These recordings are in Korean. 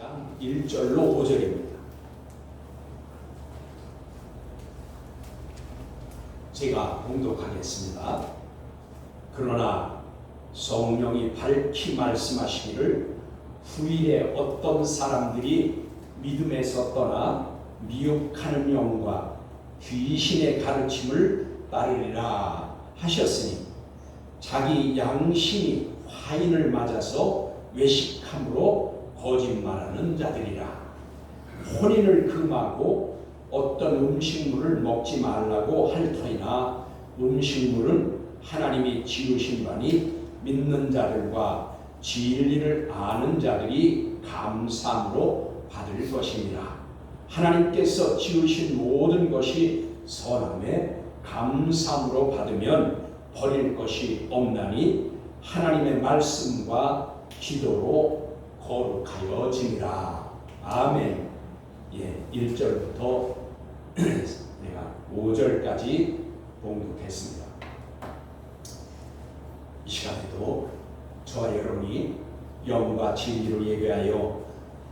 4장 1절로 5절입니다. 제가 봉독하겠습니다. 그러나 성령이 밝히 말씀하시기를 후일에 어떤 사람들이 믿음에서 떠나 미혹하는 영과 귀신의 가르침을 따르리라 하셨으니 자기 양심이 화인을 맞아서 외식함으로 거짓말하는 자들이라. 혼인을 금하고 어떤 음식물을 먹지 말라고 할 터이나 음식물은 하나님이 지으신 바니 믿는 자들과 진리를 아는 자들이 감사함으로 받을 것이니라. 하나님께서 지으신 모든 것이 선함에 감사함으로 받으면 버릴 것이 없나니 하나님의 말씀과 기도로 거룩하여지니라. 아멘. 1절부터 내가 5절까지 봉독했습니다. 이 시간에도 저와 여러분이 영과 진리로 예배하여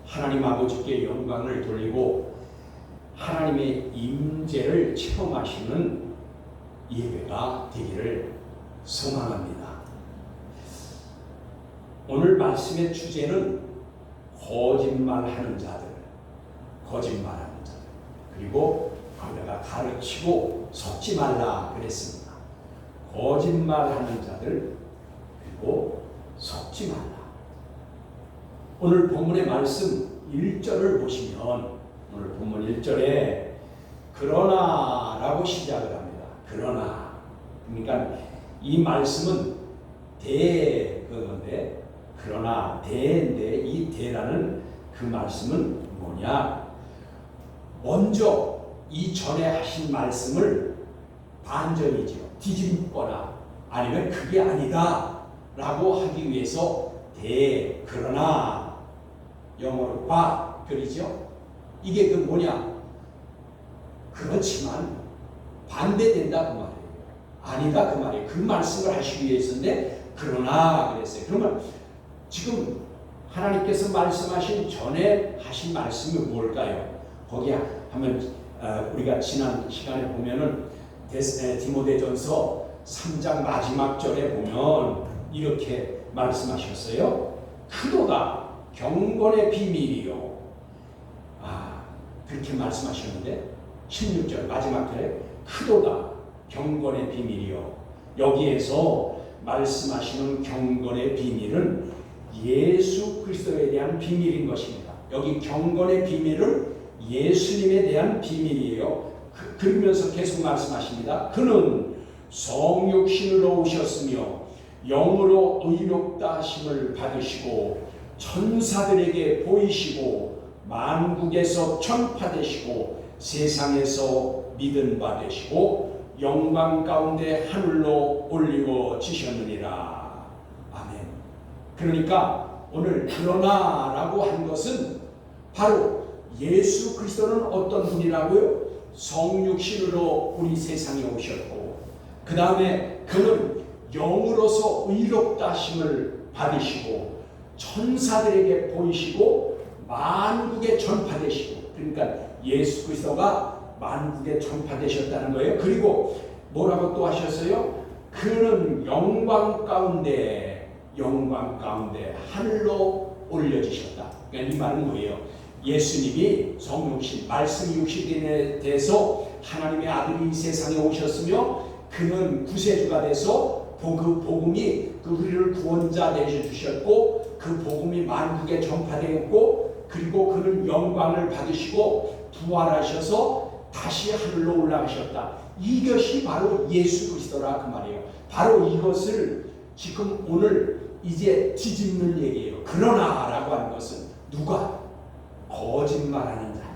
하나님 아버지께 영광을 돌리고 하나님의 임재를 체험하시는 예배가 되기를 소망합니다. 오늘 말씀의 주제는 거짓말하는 자들, 그리고 거기다가 가르치고 섞지 말라 그랬습니다. 거짓말하는 자들, 그리고 섞지 말라. 오늘 본문의 말씀 1절을 보시면 오늘 본문 1절에 그러나라고 시작을 합니다. 그러나. 그러니까 이 말씀은 그건데 그러나 대인데 이 대라는 그 말씀은 뭐냐? 먼저 이 전에 하신 말씀을 반전이죠. 뒤집거나 아니면 그게 아니다 라고 하기 위해서 그러나 영어로 별이죠. 이게 그 뭐냐? 그렇지만 반대된다 그 말이에요. 아니다 그 말이에요. 그 말씀을 하시기 위해서인데 그러나 그랬어요. 그러면 지금 하나님께서 말씀하신 전에 하신 말씀이 뭘까요? 거기 하면 우리가 지난 시간에 보면은 디모데전서 3장 마지막 절에 보면 이렇게 말씀하셨어요. 크도다 경건의 비밀이요. 그렇게 말씀하셨는데 16절 마지막 절에 크도다 경건의 비밀이요. 여기에서 말씀하시는 경건의 비밀은 예수 그리스도에 대한 비밀인 것입니다. 여기 경건의 비밀은 예수님에 대한 비밀이에요. 그러면서 계속 말씀하십니다. 그는 성육신으로 오셨으며 영으로 의롭다 하심을 받으시고 천사들에게 보이시고 만국에서 전파되시고 세상에서 믿은 바 되시고 영광 가운데 하늘로 올리워지셨느니라. 아멘. 그러니까 오늘 그러나라고 한 것은 바로 예수 그리스도는 어떤 분이라고요? 성육신으로 우리 세상에 오셨고 그 다음에 그는 영으로서 의롭다 하심을 받으시고 천사들에게 보이시고 만국에 전파되시고, 그러니까 예수 그리스도가 만국에 전파되셨다는 거예요. 그리고 뭐라고 또 하셨어요? 그는 영광 가운데 하늘로 올려지셨다. 그러니까 이 말은 뭐예요? 예수님이 성육신, 말씀 육신에 대해서 하나님의 아들이 이 세상에 오셨으며 그는 구세주가 돼서 그 복음이 우리를 구원자 되셔주셨고 그 복음이 만국에 전파되었고 그리고 그는 영광을 받으시고 부활하셔서 다시 하늘로 올라가셨다. 이것이 바로 예수 그리스도라 그 말이에요. 바로 이것을 지금 오늘 이제 뒤집는 얘기예요. 그러나라고 하는 것은 누가? 거짓말하는 자들.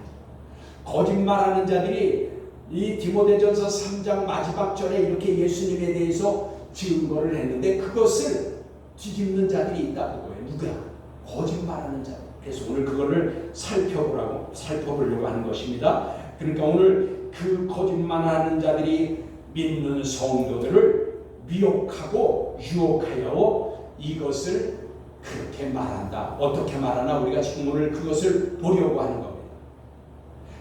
거짓말하는 자들이 이 디모데전서 3장 마지막 절에 이렇게 예수님에 대해서 증거를 했는데 그것을 뒤집는 자들이 있다는 거예요. 누가? 거짓말하는 자들. 그래서 오늘 그거를 살펴보려고 하는 것입니다. 그러니까 오늘 그 거짓말하는 자들이 믿는 성도들을 미혹하고 유혹하여 이것을 그렇게 말한다. 어떻게 말하나 우리가 지금 오늘 그것을 보려고 하는 겁니다.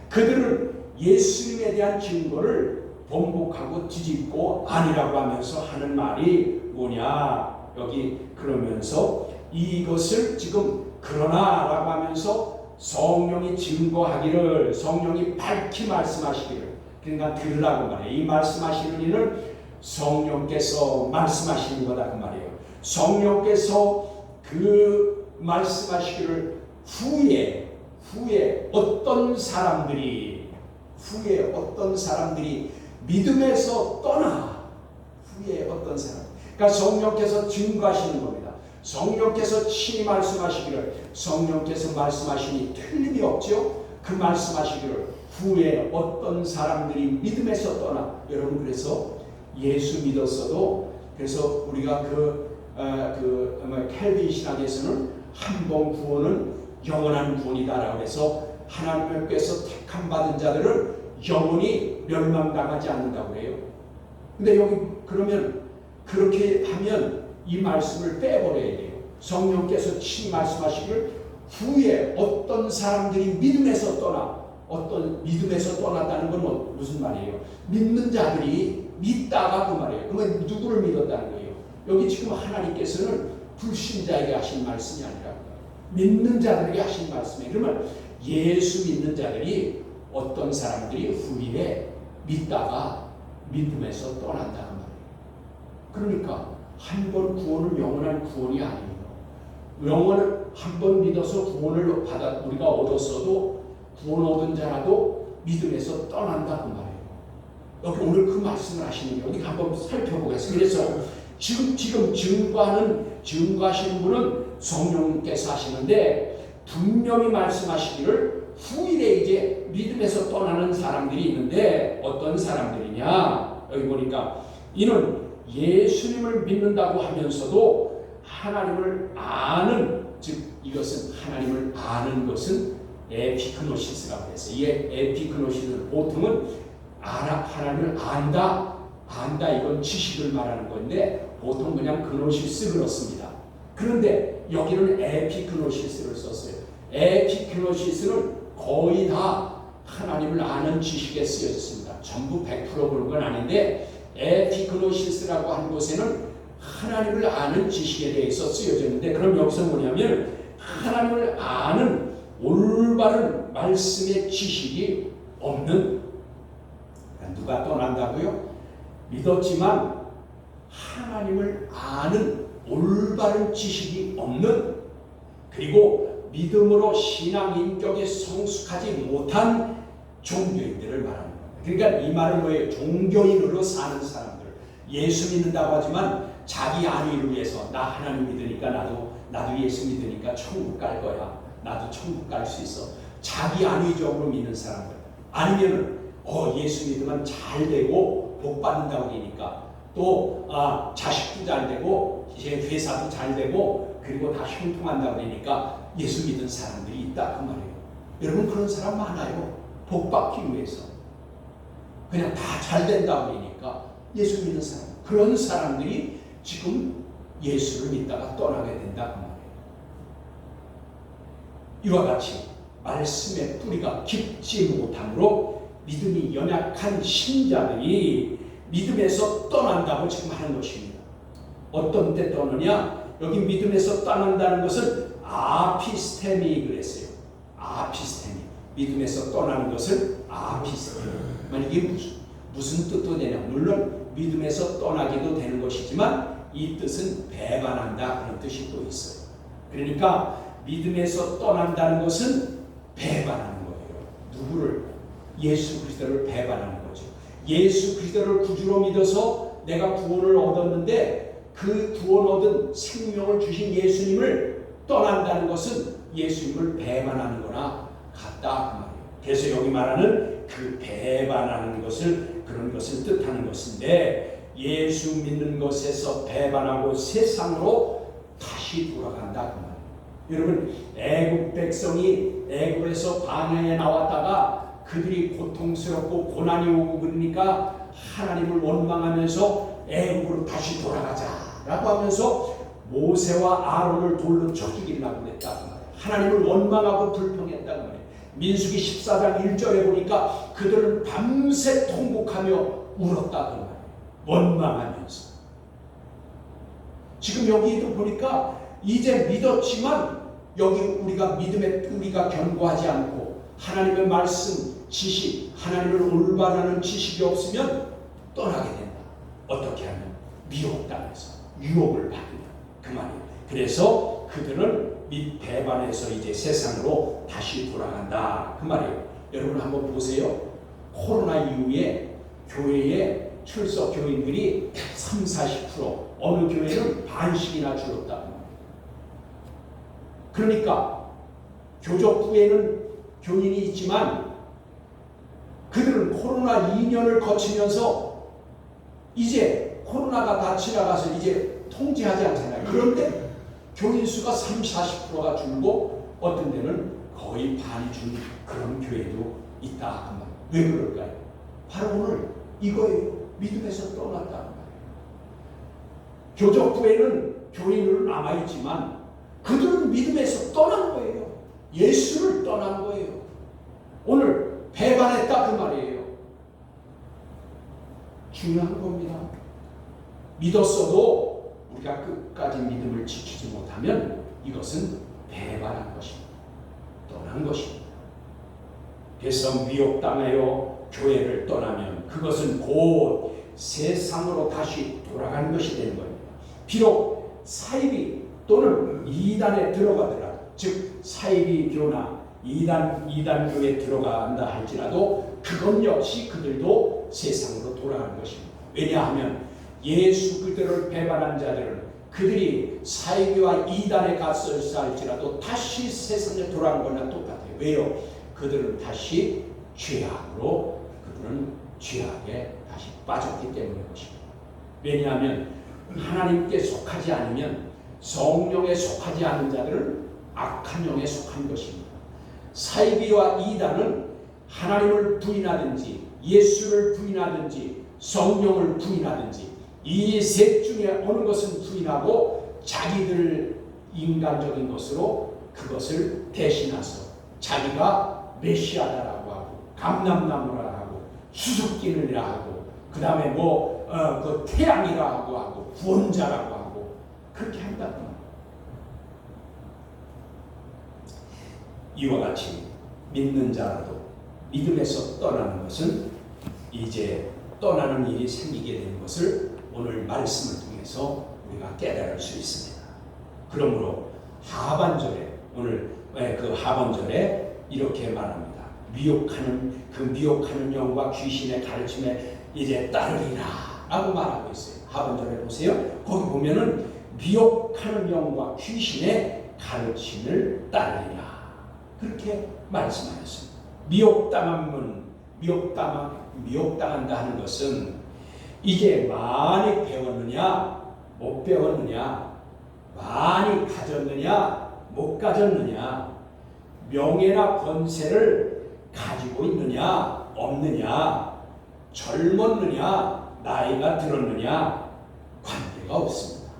그들은 예수님에 대한 증거를 번복하고 뒤집고 아니라고 하면서 하는 말이 뭐냐? 여기 그러면서 이것을 지금 그러나라고 하면서 성령이 증거하기를, 성령이 밝히 말씀하시기를, 그러니까 들으라고 말해요. 이 말씀하시는 이는 성령께서 말씀하시는 거다 그 말이에요. 성령께서 그 말씀하시기를 후에 어떤 사람들이 믿음에서 떠나, 후에 어떤 사람, 그러니까 성령께서 증거하시는 겁니다. 성령께서 친히 말씀하시기를, 성령께서 말씀하시니 틀림이 없죠. 그 말씀하시기를 후에 어떤 사람들이 믿음에서 떠나. 여러분, 그래서 예수 믿었어도, 그래서 우리가 켈빈 신학에서는 한 번 구원은 영원한 구원이다라고 해서 하나님께서 택함 받은 자들은 영원히 멸망당하지 않는다고 해요. 근데 여기 그러면 그렇게 하면 이 말씀을 빼버려야 돼요. 성령께서 친히 말씀하시기를 후에 어떤 사람들이 믿음에서 떠나, 어떤 믿음에서 떠났다는 건 무슨 말이에요? 믿는 자들이 믿다가 그 말이에요. 그러면 누구를 믿었다는 거예요? 여기 지금 하나님께서는 불신자에게 하신 말씀이 아니라 믿는 자들에게 하신 말씀이에요. 그러면 예수 믿는 자들이 어떤 사람들이 후에 믿다가 믿음에서 떠난다 그 말이에요. 그러니까 한 번 구원을 영원한 구원이 아니에요. 영원을 한 번 믿어서 구원을 받아 우리가 얻었어도 구원 얻은 자라도 믿음에서 떠난다 그 말이에요. 여기 오늘 그 말씀을 하시는 게 어디 한번 살펴보겠습니다. 그래서 지금 증거하시는 분은 성령께서 하시는데 분명히 말씀하시기를 후일에 이제 믿음에서 떠나는 사람들이 있는데 어떤 사람들이냐? 여기 보니까 이는 예수님을 믿는다고 하면서도 하나님을 아는, 즉 이것은 하나님을 아는 것은 에피그노시스라고 해서 이 에피그노시스는 보통은 하나님을 안다 이건 지식을 말하는 건데 보통 그냥 그노시스 그렇습니다. 그런데 여기는 에피그노시스를 썼어요. 에피그노시스는 거의 다 하나님을 아는 지식에 쓰여졌습니다. 전부 100% 그런 건 아닌데 에피그노시스라고 하는 곳에는 하나님을 아는 지식에 대해서 쓰여졌는데, 그럼 여기서 뭐냐면 하나님을 아는 올바른 말씀의 지식이 없는, 누가 떠난다고요? 믿었지만 하나님을 아는 올바른 지식이 없는, 그리고 믿음으로 신앙 인격에 성숙하지 못한 종교인들을 말하는 겁니다. 그러니까 이 말은 뭐예요? 종교인으로 사는 사람들, 예수 믿는다고 하지만 자기 안위를 위해서 나 하나님 믿으니까 나도 예수 믿으니까 천국 갈 거야, 나도 천국 갈 수 있어, 자기 안위적으로 믿는 사람들. 아니면은 예수 믿으면 잘 되고 복 받는다고 그러니까 또 자식도 잘 되고 이제 회사도 잘 되고 그리고 다 형통한다고 그러니까 예수 믿는 사람들이 있다 그 말이에요. 여러분, 그런 사람 많아요. 복 받기 위해서 그냥 다 잘 된다고 그러니까 예수 믿는 사람, 그런 사람들이 지금 예수를 믿다가 떠나게 된다 그 말이에요. 이와 같이 말씀의 뿌리가 깊지 못함으로 믿음이 연약한 신자들이 믿음에서 떠난다고 지금 하는 것입니다. 어떤 때 떠느냐? 여기 믿음에서 떠난다는 것은 아피스테미 그랬어요. 아피스테미. 믿음에서 떠나는 것을 아피스테미. 이게 무슨 뜻도 되냐? 물론 믿음에서 떠나기도 되는 것이지만 이 뜻은 배반한다 그런 뜻이 또 있어요. 그러니까 믿음에서 떠난다는 것은 배반하는 거예요. 누구를? 예수 그리스도를 배반하는 거죠. 예수 그리스도를 구주로 믿어서 내가 구원을 얻었는데 그 구원 얻은 생명을 주신 예수님을 떠난다는 것은 예수님을 배반하는 거나 같다 그 말이에요. 그래서 여기 말하는 그 배반하는 것을, 그런 것을 뜻하는 것인데, 예수 믿는 것에서 배반하고 세상으로 다시 돌아간다 그 말이에요. 여러분, 애국 백성이 애국에서 광야에 나왔다가 그들이 고통스럽고 고난이 오고 그러니까 하나님을 원망하면서 애국으로 다시 돌아가자라고 하면서 모세와 아론을 돌로 쳐 죽이려고 그랬다고 말이에요. 하나님을 원망하고 불평했다고 말이에요. 민수기 14장 1절에 보니까 그들은 밤새 통곡하며 울었다고 말이에요. 원망하면서. 지금 여기도 보니까 이제 믿었지만 여기 우리가 믿음의 뿌리가 견고하지 않고 하나님의 말씀, 지식, 하나님을 올바르는 지식이 없으면 떠나게 된다. 어떻게 하면? 미혹당해서 유혹을 받으면 그 말이에요. 그래서 그들은 배반해서 이제 세상으로 다시 돌아간다. 그 말이에요. 여러분 한번 보세요. 코로나 이후에 교회에 출석 교인들이 30-40% 어느 교회는 반씩이나 줄었다고 말이에요. 그러니까 교족부에는 교인이 있지만 그들은 코로나 2년을 거치면서 이제 코로나가 다 지나가서 이제 통제하지 않잖아요. 그런데 교인 수가 30-40%가 줄고 어떤 데는 거의 반이 준 그런 교회도 있다. 왜 그럴까요? 바로 오늘 이거예요. 믿음에서 떠났다는 말이에요. 교족부에는 교인으로 남아있지만 그들은 믿음에서 떠난 거예요. 예수를 떠난 거예요. 오늘 배반했다 그 말이에요. 중요한 겁니다. 믿었어도 우리가 끝까지 믿음을 지키지 못하면 이것은 배반한 것입니다. 떠난 것입니다. 그래서 미혹당하여 교회를 떠나면 그것은 곧 세상으로 다시 돌아가는 것이 되는 겁니다. 비록 사이비 또는 이단에 들어가더라도, 즉 사이비 교나 이단교에 들어간다 할지라도 그것 역시 그들도 세상으로 돌아가는 것입니다. 왜냐하면 예수 그리스도를 배반한 자들은 그들이 사이비와 이단에 갔을지 할지라도 다시 세상에 돌아가는 거나 똑같아요. 왜요? 그들은 다시 죄악으로, 그들은 죄악에 다시 빠졌기 때문인 것입니다. 왜냐하면 하나님께 속하지 않으면, 성령에 속하지 않은 자들은 악한 영에 속한 것입니다. 사이비와 이단은 하나님을 부인하든지 예수를 부인하든지 성령을 부인하든지 이 셋 중에 어느 것은 부인하고 자기들 인간적인 것으로 그것을 대신해서 자기가 메시아다라고 하고 감람나무라 하고 수수께끼라 하고 그 다음에 그 태양이라 하고 구원자라고 하고 그렇게 한다고. 이와 같이 믿는 자라도 믿음에서 떠나는 것은 이제 떠나는 일이 생기게 되는 것을 오늘 말씀을 통해서 우리가 깨달을 수 있습니다. 그러므로 하반절에, 오늘 그 하반절에 이렇게 말합니다. 미혹하는 영과 귀신의 가르침에 이제 따르리라 라고 말하고 있어요. 하반절에 보세요. 거기 보면은 미혹하는 영과 귀신의 가르침을 따르리라 그렇게 말씀하셨습니다. 미혹당한다 하는 것은 이제 많이 배웠느냐 못 배웠느냐, 많이 가졌느냐 못 가졌느냐, 명예나 권세를 가지고 있느냐 없느냐, 젊었느냐 나이가 들었느냐 관계가 없습니다.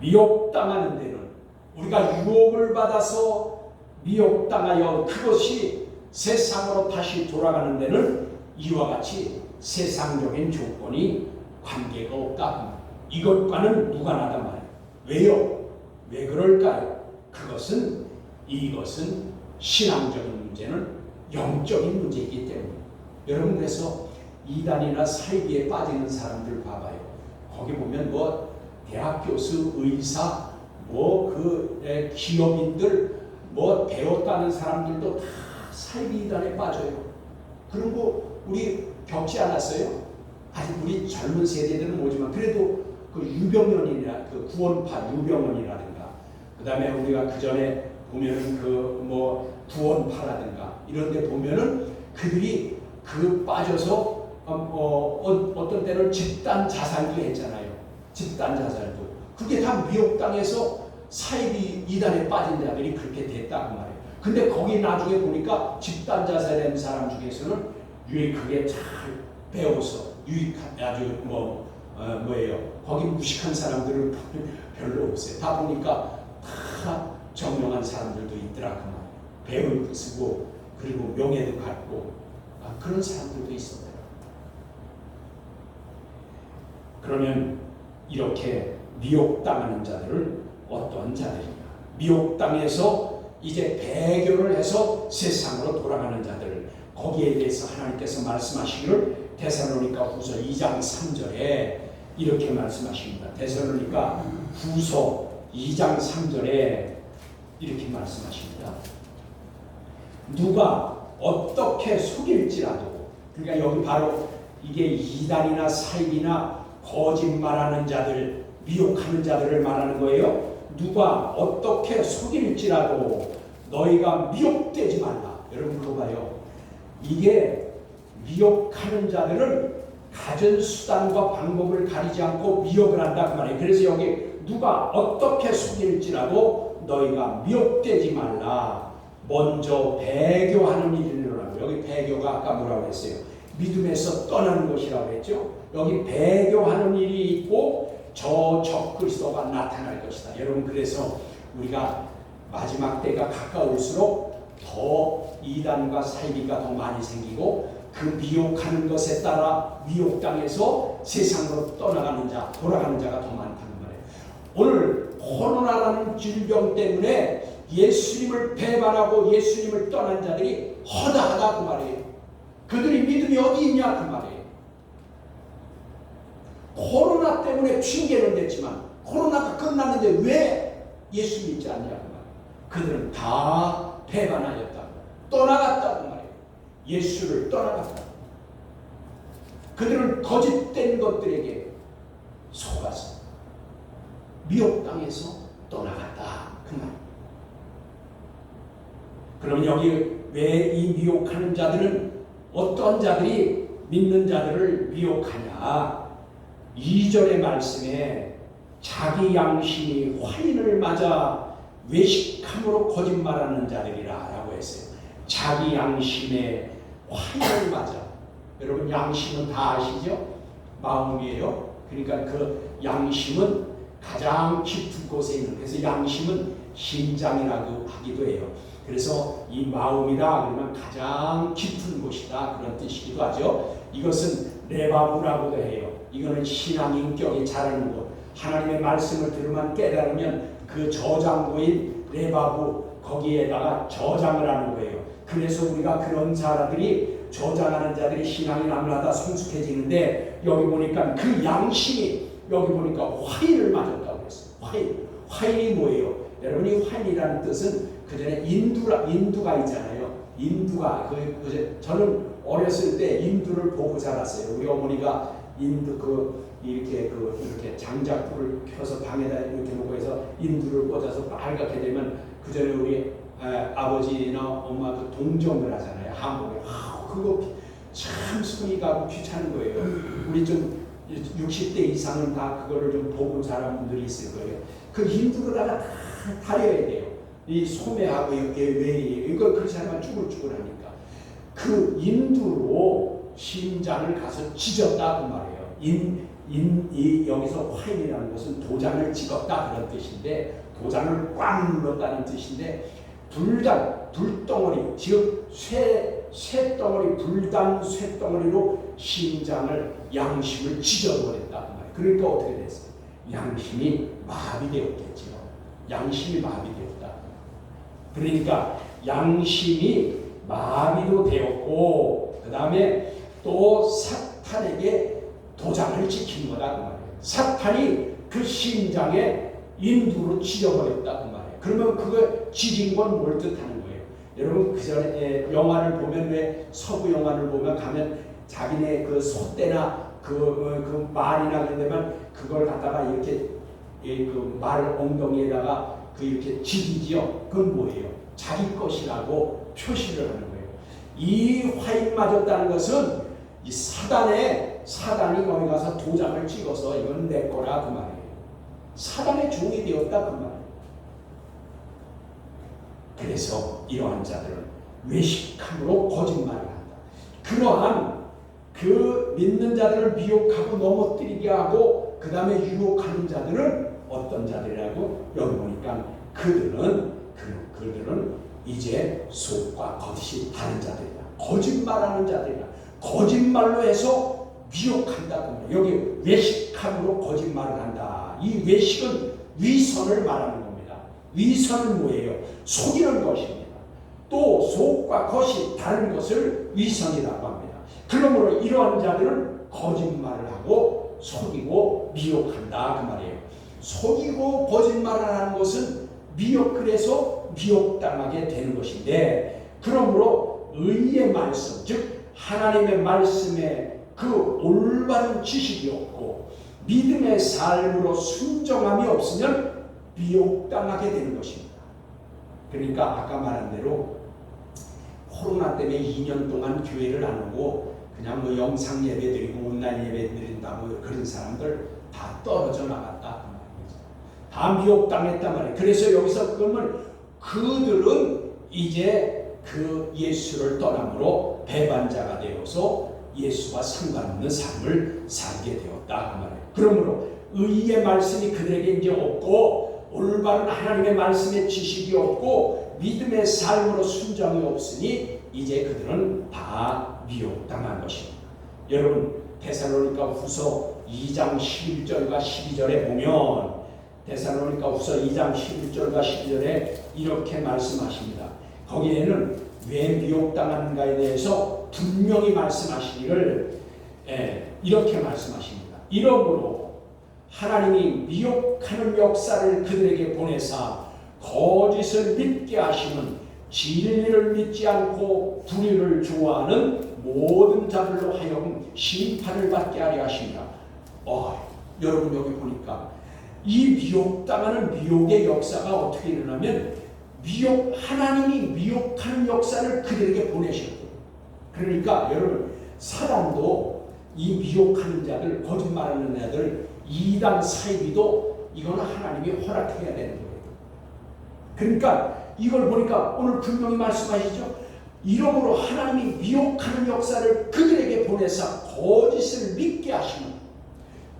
미혹당하는 데는 우리가 유혹을 받아서 미혹당하여 그것이 세상으로 다시 돌아가는 데는 이와 같이 세상적인 조건이 관계가 없다. 이것과는 무관하단 말이에요. 왜요? 왜 그럴까요? 이것은 신앙적인 문제는 영적인 문제이기 때문에. 여러분 그래서 이단이나 사이비에 빠지는 사람들 봐봐요. 거기 보면 대학 교수, 의사, 기업인들, 배웠다는 사람들도 다 사이비 이단에 빠져요. 그런 거 우리 겪지 않았어요? 아직 우리 젊은 세대들은 모지만 그래도 그 유병연이나 그 구원파 유병연이라든가, 그 다음에 우리가 그 전에 보면은 구원파라든가 이런 데 보면은 그들이 빠져서 어떤 때는 집단 자살도 했잖아요. 집단 자살도. 그게 다 미혹당해서 사이비 이단에 빠진 자들이 그렇게 됐다고 말해요. 근데 거기 나중에 보니까 집단 자살한 사람 중에서는 유익하게 잘 배워서 아주 거기 무식한 사람들은 별로 없어요. 다 보니까 다 정령한 사람들도 있더라 그 말이에요. 배움도 쓰고 그리고 명예도 갖고 그런 사람들도 있었대요. 그러면 이렇게 미혹당하는 자들은 어떤 자들이냐? 미혹당해서 이제 배교를 해서 세상으로 돌아가는 자들, 거기에 대해서 하나님께서 말씀하시기를 데살로니가 후서 2장 3절에 이렇게 말씀하십니다. 데살로니가 후서 2장 3절에 이렇게 말씀하십니다. 누가 어떻게 속일지라도, 그러니까 여기 바로 이게 이단이나 사입이나 거짓말하는 자들, 미혹하는 자들을 말하는 거예요. 누가 어떻게 속일지라도 너희가 미혹되지 말라. 여러분 그거 봐요. 이게 미혹하는 자들은 가진 수단과 방법을 가리지 않고 미혹을 한다 그 말이에요. 그래서 여기 누가 어떻게 속일지라도 너희가 미혹되지 말라. 먼저 배교하는 일이라고. 여기 배교가 아까 뭐라고 했어요? 믿음에서 떠나는 것이라고 했죠. 여기 배교하는 일이 있고 저 적그리스도가 나타날 것이다. 여러분 그래서 우리가 마지막 때가 가까울수록 더 이단과 사이비가 더 많이 생기고 그 미혹하는 것에 따라 미혹당해서 세상으로 떠나가는 자, 돌아가는 자가 더 많다는 말이에요. 오늘 코로나라는 질병 때문에 예수님을 배반하고 예수님을 떠난 자들이 허다하다 그 말이에요. 그들이 믿음이 어디 있냐 그 말이에요. 코로나 때문에 핑계는 됐지만 코로나가 끝났는데 왜 예수 믿지 않냐 그 말이에요. 그들은 다 배반하였다. 떠나갔다 그 말이에요. 예수를 떠나갔다. 그들은 거짓된 것들에게 속아서 미혹당해서 떠나갔다 그 말이에요. 그럼 여기 왜 이 미혹하는 자들은 어떤 자들이 믿는 자들을 미혹하냐? 2절의 말씀에 자기 양심이 화인을 맞아 외식함으로 거짓말하는 자들이라 라고 했어요. 자기 양심에 화인을 맞아. 여러분 양심은 다 아시죠? 마음이에요. 그러니까 그 양심은 가장 깊은 곳에 있는, 그래서 양심은 심장이라고 하기도 해요. 그래서 이 마음이다 그러면 가장 깊은 곳이다 그런 뜻이기도 하죠. 이것은 레바브라고도 해요. 이거는 신앙 인격이 자라는 곳. 하나님의 말씀을 들으면 깨달으면 그 저장고인 레바브 거기에다가 저장을 하는 거예요. 그래서 우리가 그런 사람들이 저장하는 자들이 신앙이 날마다 성숙해지는데 여기 보니까 그 양심이 여기 보니까 화인을 맞았다고 했어요. 화인이 뭐예요? 여러분이 화인이라는 뜻은 그 전에 인두가 있잖아요. 인두가 저는 어렸을 때 인두를 보고 자랐어요. 우리 어머니가 인두 이렇게 장작불을 켜서 방에다 이렇게 놓고 해서 인두를 꽂아서 빨갛게 되면 그 전에 우리 아버지나 엄마 그 동정을 하잖아요. 한복에. 그거 참 손이 가고 귀찮은 거예요. 우리 좀 60대 이상은 다 그거를 좀 보고 자란 분들이 있을 거예요. 그 인두로다가 다 다려야 돼요. 이 소매하고 이걸 그렇지 않으면 쭈글쭈글하니까 그 인두로 심장을 가서 찢었다 그 말이에요. 여기서 화인이라는 것은 도장을 찍었다 그런 뜻인데 도장을 꽉 눌렀다는 뜻인데 불덩어리 즉 쇠덩어리 불단 쇠덩어리로 심장을 양심을 찢어버렸다 그 말이에요. 그러니까 어떻게 됐어요? 양심이 마비되었겠죠. 양심이 마비되었다. 그러니까 양심이 마비도 되었고 그 다음에 또 사탄에게 도장을 지킨 거다 그 말이에요. 사탄이 그 심장에 인두로 찢어버렸다 그 말이에요. 그러면 그걸 찢은 건 뭘 뜻하는 거예요? 여러분 그 전에 영화를 보면 왜 서구 영화를 보면 가면 자기네 그 소떼나 그 말이나 그런 데만 그걸 갖다가 이렇게 그 말 엉덩이에다가 이렇게 지지지요. 그건 뭐예요? 자기 것이라고 표시를 하는 거예요. 이 화인 맞았다는 것은 이 사단이 거기 가서 도장을 찍어서 이건 내 거라 그 말이에요. 사단의 종이 되었다 그 말이에요. 그래서 이러한 자들은 외식함으로 거짓말을 한다. 그 믿는 자들을 미혹하고 넘어뜨리게 하고 그 다음에 유혹하는 자들은 어떤 자들이라고? 여기 보니까 그들은 이제 속과 거짓이 다른 자들이다. 거짓말하는 자들이다. 거짓말로 해서 미혹한다. 여기 외식함으로 거짓말을 한다. 이 외식은 위선을 말하는 겁니다. 위선은 뭐예요? 속이는 것입니다. 또 속과 겉이 다른 것을 위선이라고 합니다. 그러므로 이러한 자들은 거짓말을 하고 속이고 미혹한다 그 말이에요. 속이고 거짓말을 하는 것은 그래서 미혹당하게 되는 것인데, 그러므로 의의 말씀, 즉 하나님의 말씀에 그 올바른 지식이 없고 믿음의 삶으로 순종함이 없으면 미혹당하게 되는 것입니다. 그러니까 아까 말한 대로 코로나 때문에 2년 동안 교회를 안 오고 그냥 뭐 영상 예배 드리고 온라인 예배 드린다고 그런 사람들 다 떨어져 나갔다. 다 미혹당했단 말이에요. 그래서 여기서 그러면 그들은 이제 그 예수를 떠남으로 배반자가 되어서 예수와 상관없는 삶을 살게 되었다 그 말이에요. 그러므로 의의 말씀이 그들에게 이제 없고 올바른 하나님의 말씀의 지식이 없고 믿음의 삶으로 순종이 없으니 이제 그들은 다 미혹당한 것입니다. 여러분 데살로니가 후서 2장 11절과 12절에 보면 데살로니가 후서 2장 11절과 12절에 이렇게 말씀하십니다. 거기에는 왜 미혹당하는가에 대해서 분명히 말씀하시기를 이렇게 말씀하십니다. 이러므로 하나님이 미혹하는 역사를 그들에게 보내사 거짓을 믿게 하시는 진리를 믿지 않고 불의를 좋아하는 모든 자들로 하여금 심판을 받게 하려 하십니다. 여러분 여기 보니까 이 미혹당하는 미혹의 역사가 어떻게 일어나면 하나님이 미혹하는 역사를 그들에게 보내셨대요. 그러니까 여러분 사단도 이 미혹하는 자들, 거짓말하는 자들, 이단 사이비도 이거는 하나님이 허락해야 되는 거예요. 그러니까 이걸 보니까 오늘 분명히 말씀하시죠. 이러므로 하나님이 미혹하는 역사를 그들에게 보내사 거짓을 믿게 하시는,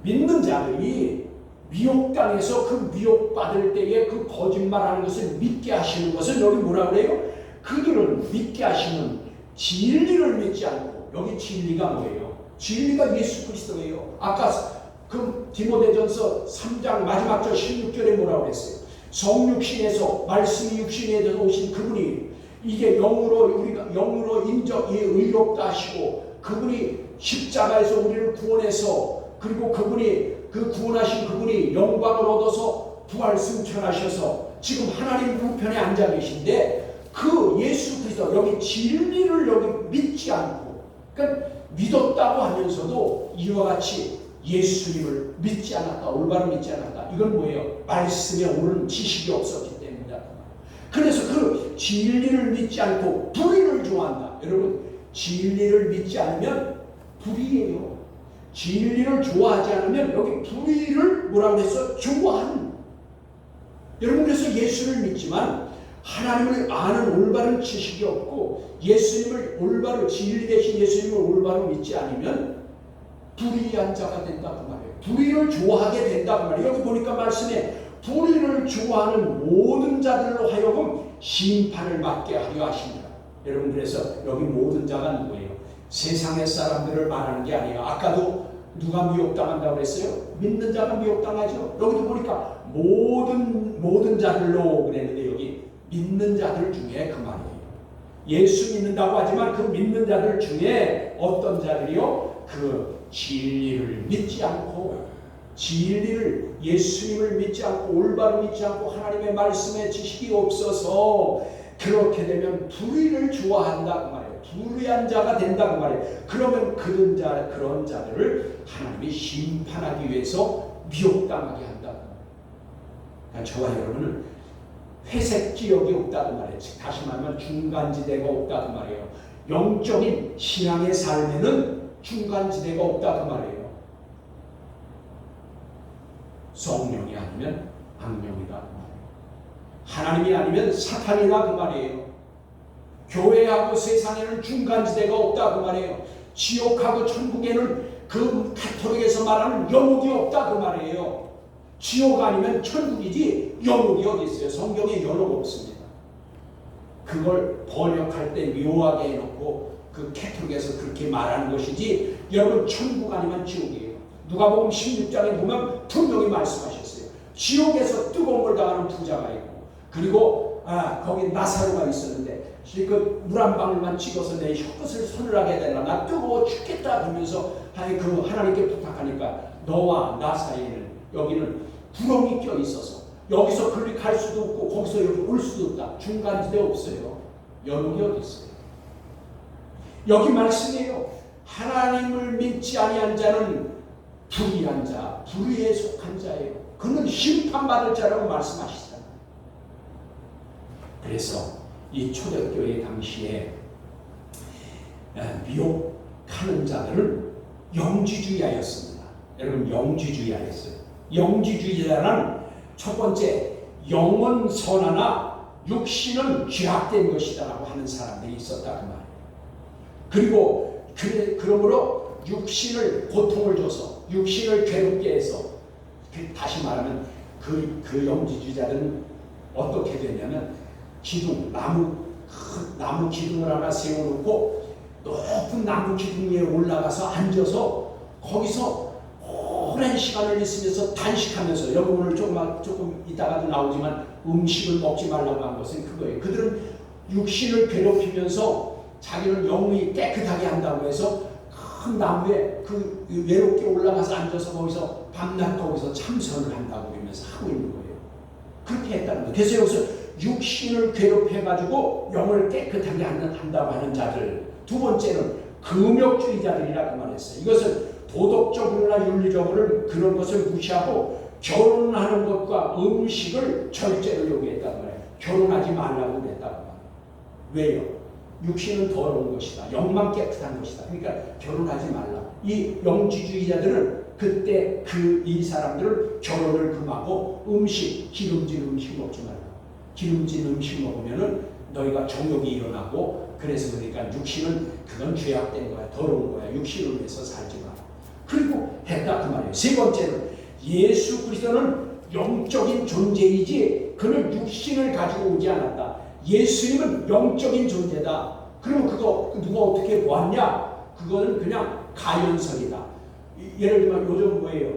믿는 자들이 미혹당해서 그 미혹받을 때에 그 거짓말하는 것을 믿게 하시는 것을 여기 뭐라 그래요? 그들은 믿게 하시는 진리를 믿지 않고, 여기 진리가 뭐예요? 진리가 예수 그리스도예요. 아까 그 디모데전서 3장 마지막 절 16절에 뭐라고 그랬어요? 성육신에서 말씀이 육신에 대해서 오신 그분이 이게 영으로 의롭다 하시고 그분이 십자가에서 우리를 구원해서, 그리고 그분이 그 구원하신 그분이 영광을 얻어서 부활 승천하셔서 지금 하나님 우편에 앉아 계신데 그 예수 그리스도 여기 진리를 여기 믿지 않고, 그러니까 믿었다고 하면서도 이와 같이 예수님을 믿지 않았다, 올바로 믿지 않았다. 이건 뭐예요? 말씀에 옳은 지식이 없었기 때문이다. 그래서 그 진리를 믿지 않고 불의를 좋아한다. 여러분 진리를 믿지 않으면 불의예요. 진리를 좋아하지 않으면 여기 불의를 뭐라고 했어? 좋아하는. 여러분 그래서 예수를 믿지만 하나님을 아는 올바른 지식이 없고 예수님을 올바로, 진리 대신 예수님을 올바로 믿지 않으면 불의한 자가 된다고 말해요. 불의를 좋아하게 된다고 말해요. 여기 보니까 말씀에 불의를 좋아하는 모든 자들로 하여금 심판을 받게 하려 하십니다. 여러분 그래서 여기 모든 자가 누구예요? 세상의 사람들을 말하는 게 아니에요. 아까도 누가 미혹당한다고 그랬어요? 믿는 자가 미혹당하죠. 여기도 보니까 모든 자들로 그랬는데 여기 믿는 자들 중에 그 말이에요. 예수 믿는다고 하지만 그 믿는 자들 중에 어떤 자들이요? 그 진리를 믿지 않고, 예수님을 믿지 않고 올바로 믿지 않고 하나님의 말씀에 지식이 없어서 그렇게 되면 불의를 좋아한다 그 말이에요. 불의한 자가 된다 그 말이에요. 그러면 그런 자들을 하나님이 심판하기 위해서 미혹당하게 한다. 그러니까 저와 여러분은 회색 지역이 없다고 말해요. 다시 말하면 중간지대가 없다고 말해요. 영적인 신앙의 삶에는 중간지대가 없다고 말해요. 성령이 아니면 악령이다 그 말이에요. 하나님이 아니면 사탄이다 그 말이에요. 교회하고 세상에는 중간지대가 없다 그 말이에요. 지옥하고 천국에는 그 가톨릭에서 말하는 영혼이 없다 그 말이에요. 지옥 아니면 천국이지 영혼이 어디 있어요? 성경에 영혼 없습니다. 그걸 번역할 때 묘하게 해놓고 그 가톨릭에서 그렇게 말하는 것이지 여러분 천국 아니면 지옥이에요. 누가복음 16장에 보면 분명히 말씀하셨어요. 지옥에서 뜨거운 걸 당하는 부자가 있고 그리고 거기 나사로가 있었는데 그 물 한 방울만 찍어서 내 혀끝을 서늘하게 해달라. 나 뜨거워 죽겠다 그러면서 그 하나님께 부탁하니까 너와 나 사이에는 여기는 구렁이 껴 있어서 여기서 클릭할 수도 없고 거기서 여기 올 수도 없다. 중간지대 없어요. 연옥이 어디 있어요? 여기 말씀이에요. 하나님을 믿지 아니한 자는 불의한 자, 불의에 속한 자예요. 그는 심판받을 자라고 말씀하시잖아요. 그래서 이 초대교회 당시에 미혹하는 자들은 영지주의하였습니다. 여러분 영지주의하였어요. 영지주의자는 첫 번째 영은 선하나 육신은 죄악된 것이다라고 하는 사람들이 있었다 그 말이에요. 그리고 그러므로 육신을 고통을 줘서 육신을 괴롭게 해서 다시 말하면 그 영지주의자들은 어떻게 되냐면 기둥, 나무 기둥을 하나 세워놓고 높은 나무 기둥 위에 올라가서 앉아서 거기서 오랜 시간을 있으면서 단식하면서 여러분 오늘 조금 이따가도 나오지만 음식을 먹지 말라고 한 것은 그거예요. 그들은 육신을 괴롭히면서 자기를 영이 깨끗하게 한다고 해서 큰 나무에 그 외롭게 올라가서 앉아서 거기서 밤낮 거기서 참선을 한다고 그러면서 하고 있는 거예요. 그렇게 했다는 거예요. 그래서 여기서 육신을 괴롭혀가지고 영을 깨끗하게 한다고 하는 자들. 두 번째는 금욕주의자들이라고 말했어요. 이것은 도덕적으로나 윤리적으로 그런 것을 무시하고 결혼하는 것과 음식을 절제를 요구했단 말이에요. 결혼하지 말라고 그랬단 말이에요. 왜요? 육신은 더러운 것이다. 영만 깨끗한 것이다. 그러니까 결혼하지 말라. 이 영지주의자들은 그때 이 사람들을 결혼을 금하고 기름진 음식 먹지 말라. 기름진 음식 먹으면은 너희가 정욕이 일어나고 그래서 그러니까 육신은 그건 죄악된 거야. 더러운 거야. 육신을 위해서 살지 마. 그리고 했다 그 말이에요. 세 번째는 예수 그리스도는 영적인 존재이지 그는 육신을 가지고 오지 않았다. 예수님은 영적인 존재다. 그러면 그거 누가 어떻게 보았냐? 그거는 그냥 가연설이다. 예를 들면 요즘 뭐예요?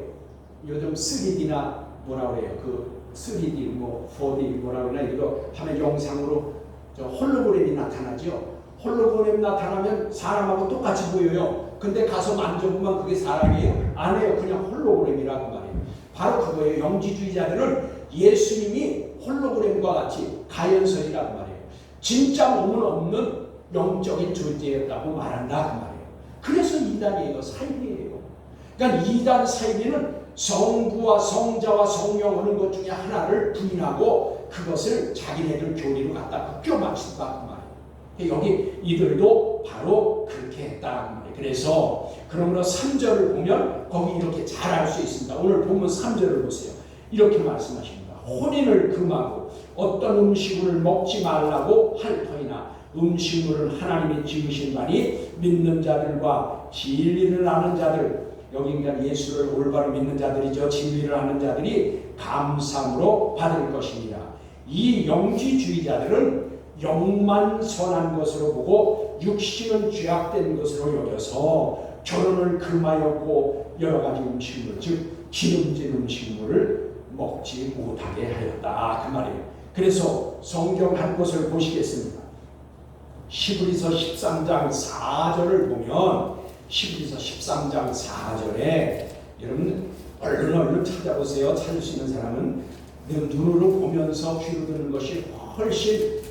요즘 3D나 뭐라 그래요? 그 3D 4D 뭐라 그러나 이거 하면 영상으로 홀로그램이 나타나죠. 홀로그램 나타나면 사람하고 똑같이 보여요. 근데 가서 만져보면 그게 사람이에요? 아니에요. 그냥 홀로그램이라고 말이에요. 바로 그거예요. 영지주의자들은 예수님이 홀로그램과 같이 가연설이라고 말이에요. 진짜 몸은 없는 영적인 존재였다고 말한다 그 말이에요. 그래서 이단이에요. 사이비예요. 그러니까 이단 사이비는 성부와 성자와 성령 하는 것 중에 하나를 부인하고 그것을 자기네들 교리로 갖다 껴 맞춘다 그 말이에요. 여기 이들도 바로 그렇게 했다 그 말이에요. 그래서 그러므로 3절을 보면 거기 이렇게 잘 알 수 있습니다. 오늘 보면 3절을 보세요. 이렇게 말씀하십니다. 혼인을 금하고 어떤 음식을 먹지 말라고 할 터이나 음식물은 하나님이 지으신 바니 믿는 자들과 진리를 아는 자들, 여기 그러니까 예수를 올바로 믿는 자들이죠. 진리를 아는 자들이 감사함으로 받을 것입니다. 이 영지주의자들은 영만 선한 것으로 보고 육신은 죄악된 것으로 여겨서 결혼을 금하였고 여러 가지 음식물, 즉 기름진 음식물을 먹지 못하게 하였다 그 말이에요. 그래서 성경 한 곳을 보시겠습니다. 히브리서 13장 4절을 보면 히브리서 13장 4절에 여러분 얼른 찾아보세요. 찾을 수 있는 사람은 눈으로 보면서 귀로 듣는 것이 훨씬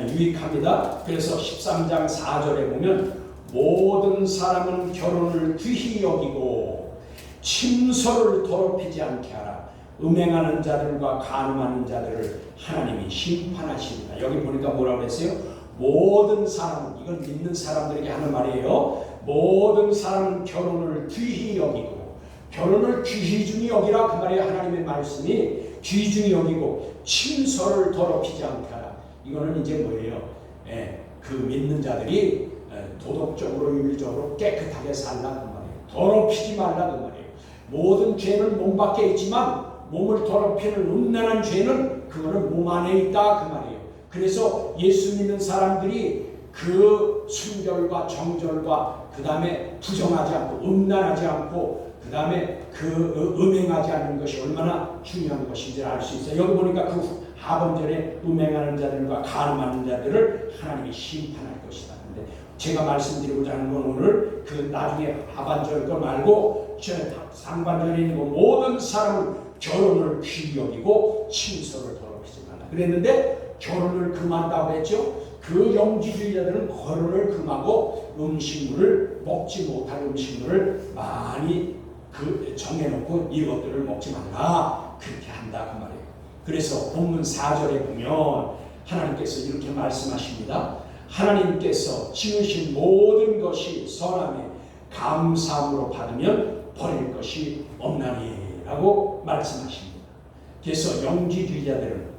유익합니다. 그래서 13장 4절에 보면 모든 사람은 결혼을 귀히 여기고 침소를 더럽히지 않게 하라. 음행하는 자들과 간음하는 자들을 하나님이 심판하십니다. 여기 보니까 뭐라고 그랬어요? 모든 사람은, 이건 믿는 사람들에게 하는 말이에요. 모든 사람은 결혼을 귀히 여기고, 결혼을 귀중히 여기라 그 말이에요. 하나님의 말씀이 귀중히 여기고 침소를 더럽히지 않게 하라. 이거는 이제 뭐예요? 그 믿는 자들이 도덕적으로 윤리적으로 깨끗하게 살라 그 말이에요. 더럽히지 말라 그 말이에요. 모든 죄는 몸 밖에 있지만 몸을 더럽히는 음란한 죄는 그거는 몸 안에 있다 그 말이에요. 그래서 예수 믿는 사람들이 그 순결과 정절과 그 다음에 부정하지 않고 음란하지 않고 그 다음에 그 음행하지 않는 것이 얼마나 중요한 것인지 알 수 있어요. 여기 보니까 그 하번절에 음행하는 자들과 간음하는 자들을 하나님이 심판할 것이다. 근데 제가 말씀드리고자 하는 건 오늘 그 나중에 하반절 거 말고 상반절에 있는 거 모든 사람은 결혼을 귀히 여기고 친서를 더럽히지 말라 그랬는데 결혼을 금한다고 했죠. 그 영지주의자들은 결혼을 금하고 음식물을 먹지 못할 음식물을 많이 정해놓고 이것들을 먹지 말라 그렇게 한다 그 말이에요. 그래서 본문 4절에 보면 하나님께서 이렇게 말씀하십니다. 하나님께서 지으신 모든 것이 선함에 감사함으로 받으면 버릴 것이 없나니 라고 말씀하십니다. 그래서 영지주의자들은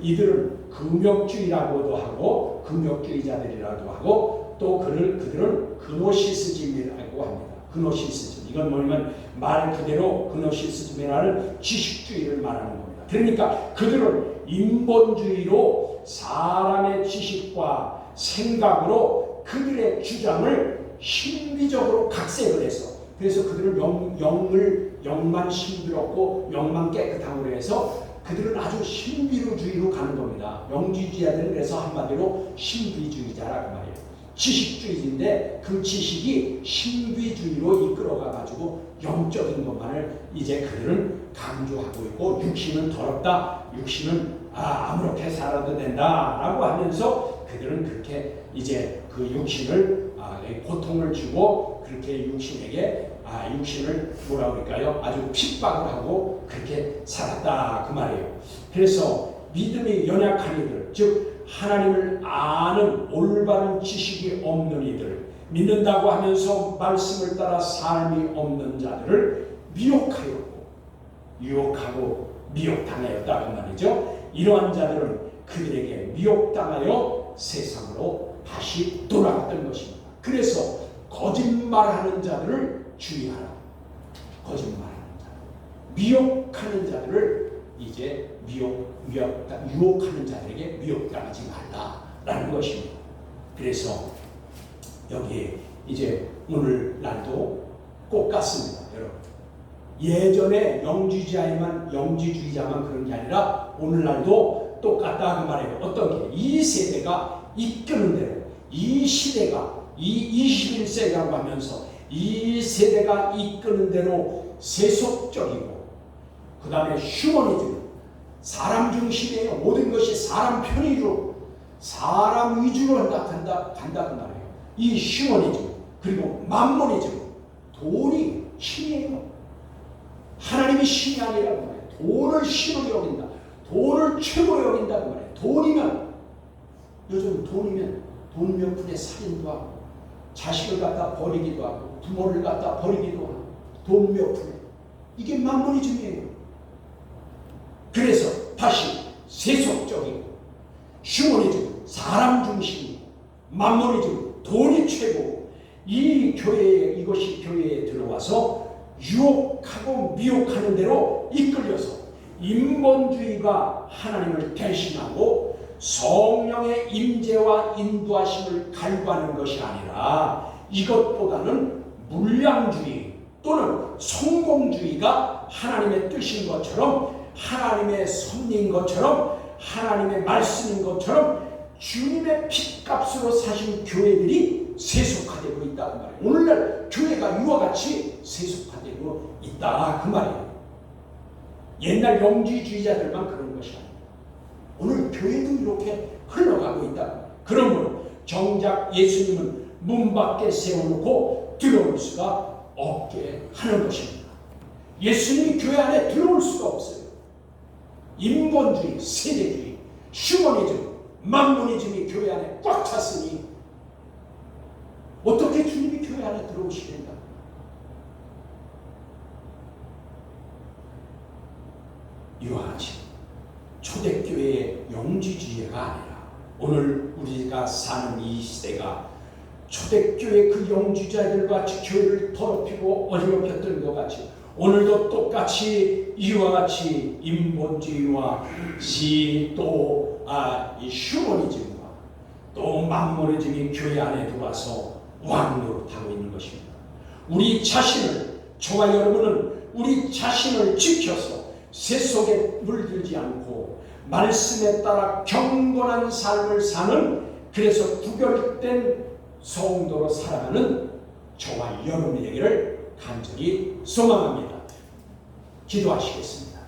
이들은 금욕주의라고도 하고 금욕주의자들이라고 하고 또 그들은 그노시스즘이라고 합니다. 그노시스즘 이건 뭐냐면 말 그대로 그노시스즘이라는 지식주의를 말하는 겁니다. 그러니까 그들은 인본주의로 사람의 지식과 생각으로 그들의 주장을 신비적으로 각색을 해서 그래서 그들은 영만 신비롭고 영만 깨끗함으로 해서 그들은 아주 신비주의로 가는 겁니다. 영지주의자들은 그래서 한마디로 신비주의자라고 말해요. 지식주의인데 그 지식이 신비주의로 이끌어가가지고 영적인 것만을 이제 그들은 강조하고 있고 육신은 더럽다. 육신은 아무렇게 살아도 된다라고 하면서 그들은 그렇게 이제 그 육신을 고통을 주고 그렇게 육신에게 육신을 뭐라 그럴까요? 아주 핍박을 하고 그렇게 살았다 그 말이에요. 그래서 믿음이 연약한 이들, 즉 하나님을 아는 올바른 지식이 없는 이들, 믿는다고 하면서 말씀을 따라 삶이 없는 자들을 미혹하였고 유혹하고 미혹당하였다 그 말이죠. 이러한 자들은 그들에게 미혹당하여 세상으로 다시 돌아갔던 것입니다. 그래서 거짓말하는 자들을 주의하라. 거짓말하는 자, 미혹하는 자들을 이제 유혹하는 자들에게 미혹당하지 말라라는 것입니다. 그래서 여기에 이제 오늘날도 꼭 같습니다, 여러분. 예전에 영지주의자만 그런 게 아니라 오늘날도 똑같다 그 말이에요. 어떤 게? 이 세대가 이끄는 대로 이 시대가 이 21세기라고 하면서 이 세대가 이끄는 대로 세속적이고 그 다음에 휴머니즘 사람 중심이에요. 모든 것이 사람 편의로 사람 위주로 간다 그 말이에요. 이 휴머니즘 그리고 맘모니즘 돈이 신이에요. 하나님이 신이 아니라고 말해요. 돈을 신으로 여긴다. 돈을 최고로 여긴다 그 말이에요. 돈이면 요즘 돈이면 돈 몇 푼에 살인도 하고 자식을 갖다 버리기도 하고 부모를 갖다 버리기도 하고 돈 몇 푼에 이게 맘모니즘이에요. 그래서 다시 세속적이고 휴머니즘 사람 중심 맘모니즘 돈이 최고 이 교회에 이것이 교회에 들어와서 유혹하고 미혹하는 대로 이끌려서 인본주의가 하나님을 대신하고 성령의 임재와 인도하심을 갈구하는 것이 아니라 이것보다는 물량주의 또는 성공주의가 하나님의 뜻인 것처럼 하나님의 섭리인 것처럼 하나님의 말씀인 것처럼 주님의 핏값으로 사신 교회들이 세속화되고 있다 그 말이에요. 오늘날 교회가 이와 같이 세속화되고 있다 그 말이에요. 옛날 영지주의자들만 그런 것이 아니에요. 오늘 교회도 이렇게 흘러가고 있다. 그러므로 정작 예수님은 문 밖에 세워놓고 들어올 수가 없게 하는 것입니다. 예수님이 교회 안에 들어올 수가 없어요. 인본주의, 세대주의, 휴머니즘, 맘모니즘이 교회 안에 꽉 찼으니 어떻게 주님이 교회 안에 들어오시겠나? 이와 같이 초대교회의 영지주의가 아니라 오늘 우리가 사는 이 시대가 초대교회 그 영주자들과 교회를 더럽히고 어지럽혔던 것 같이 오늘도 똑같이 이와 같이 인본주의와 이 휴머니즘과 또 만모니즘이 교회 안에 들어와서 왕노릇하고 있는 것입니다. 우리 자신을, 저와 여러분은 우리 자신을 지켜서 세속에 물들지 않고 말씀에 따라 경건한 삶을 사는, 그래서 구별된 성도로 살아가는 저와 여러분이 되기를 간절히 소망합니다. 기도하시겠습니다.